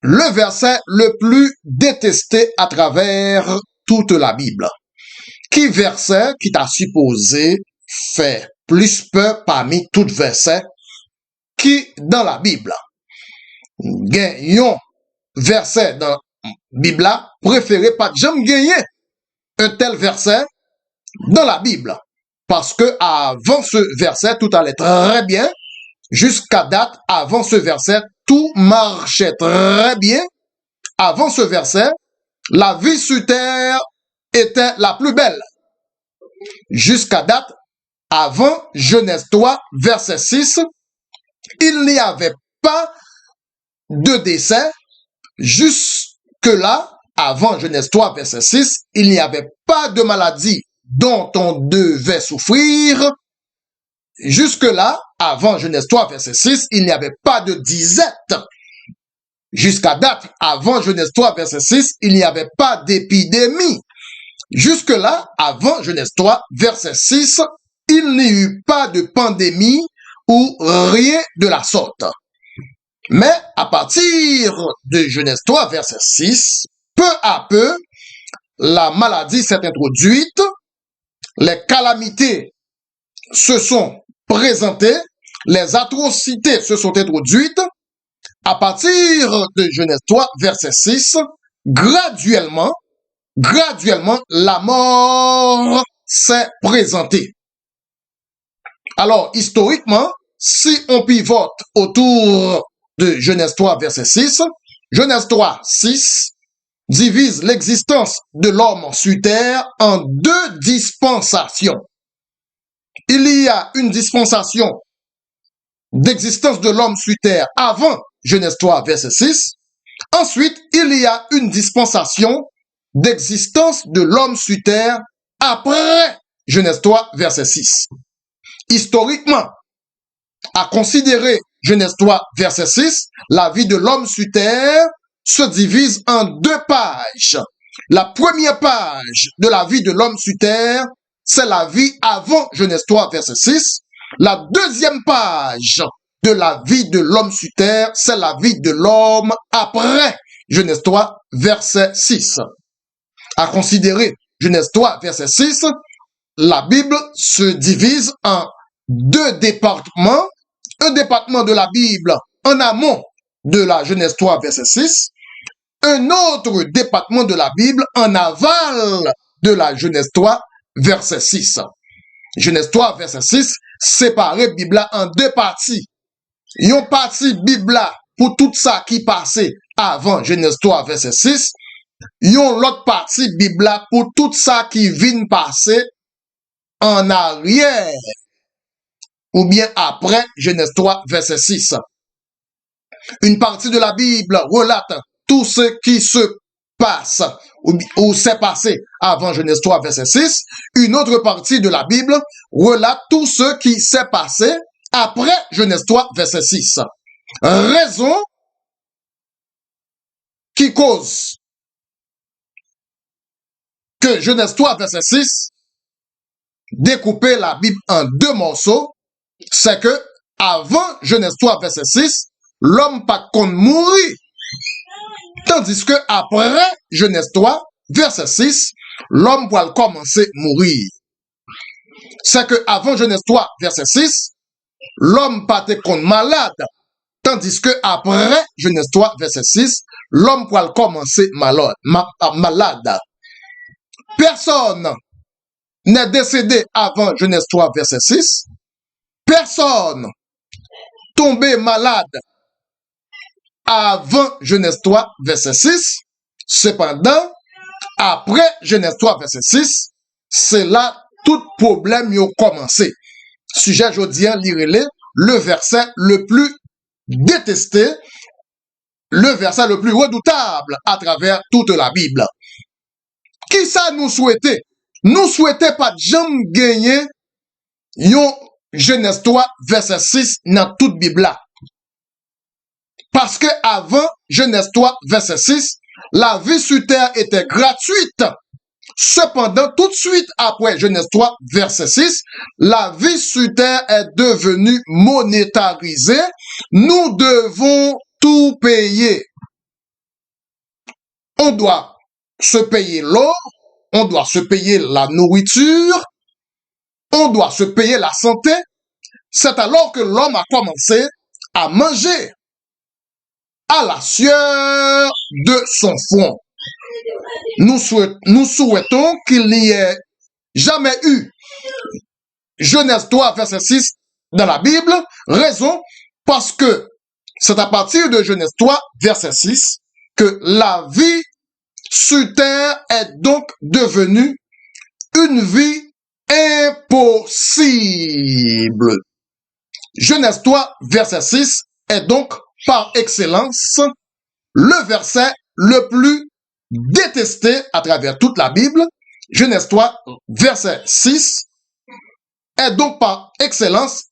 le verset le plus détesté à travers toute la Bible. Qui verset qui t'a supposé faire plus peur parmi tout verset qui dans la Bible? Gagnons verset dans la Bible préféré pas jamais gagner un tel verset dans la Bible. Parce que avant ce verset, tout allait très bien. Jusqu'à date, avant ce verset, tout marchait très bien. Avant ce verset, la vie sur terre était la plus belle. Jusqu'à date, avant Genèse 3, verset 6, il n'y avait pas de décès. Jusque-là, avant Genèse 3, verset 6, il n'y avait pas de maladie dont on devait souffrir. Jusque-là, avant Genèse 3, verset 6, il n'y avait pas de disette. Jusqu'à date, avant Genèse 3, verset 6, il n'y avait pas d'épidémie. Jusque-là, avant Genèse 3, verset 6, il n'y eut pas de pandémie ou rien de la sorte. Mais à partir de Genèse 3, verset 6, peu à peu, la maladie s'est introduite, les calamités se sont présentées, les atrocités se sont introduites. À partir de Genèse 3, verset 6, graduellement, la mort s'est présentée. Alors, historiquement, si on pivote autour de Genèse 3, verset 6, Genèse 3, 6 divise l'existence de l'homme sur terre en deux dispensations. Il y a une dispensation d'existence de l'homme sur terre avant Genèse 3, verset 6. Ensuite, il y a une dispensation d'existence de l'homme sur terre après Genèse 3, verset 6. Historiquement, à considérer Genèse 3, verset 6, la vie de l'homme sur terre se divise en deux pages. La première page de la vie de l'homme sur terre, c'est la vie avant Genèse 3, verset 6. La deuxième page de la vie de l'homme sur terre, c'est la vie de l'homme après Genèse 3, verset 6. À considérer Genèse 3, verset 6, la Bible se divise en deux départements. Un département de la Bible en amont de la Genèse 3, verset 6. Un autre département de la Bible en aval de la Genèse 3, verset 6. Genèse 3, verset 6, séparé Bible en deux parties. Une partie Bible pour tout ça qui passait avant Genèse 3, verset 6. L'autre partie Bible pour tout ça qui vient passer en arrière ou bien après Genèse 3, verset 6. Une partie de la Bible relate tout ce qui se passe ou s'est passé avant Genèse 3, verset 6. Une autre partie de la Bible relate tout ce qui s'est passé après Genèse 3, verset 6. Raison qui cause que Genèse 3, verset 6 découper la Bible en deux morceaux, c'est que avant Genèse 3, verset 6, l'homme pas qu'on mourir. Tandis que après Genèse 3, verset 6, l'homme va commencer à mourir. C'est que avant Genèse 3, verset 6, l'homme pas qu'on malade. Tandis que après Genèse 3, verset 6, l'homme va commencer malade. Personne n'est décédé avant Genèse 3, verset 6. Personne tombé malade avant Genèse 3, verset 6. Cependant, après Genèse 3, verset 6, c'est là tout problème y a commencé. Sujet jodien, lirez-le, le verset le plus détesté, le verset le plus redoutable à travers toute la Bible. Qui ça nous souhaitait? Nous souhaitait pas jamais gagner yon Genèse 3, verset 6 dans toute Bible. Parce que avant Genèse 3, verset 6, la vie sur terre était gratuite. Cependant, tout de suite après Genèse 3, verset 6, la vie sur terre est devenue monétarisée. Nous devons tout payer. on doit se payer l'eau, on doit se payer la nourriture, on doit se payer la santé. C'est alors que l'homme a commencé à manger à la sueur de son front. Nous souhaitons qu'il n'y ait jamais eu Genèse 3, verset 6 dans la Bible. Raison, parce que c'est à partir de Genèse 3, verset 6, que la vie sur terre est donc devenue une vie impossible. Genèse 3, verset 6 est donc par excellence le verset le plus détesté à travers toute la Bible. Genèse 3, verset 6 est donc par excellence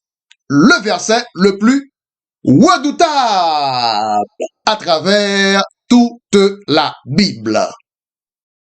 le verset le plus redoutable à travers toute la Bible.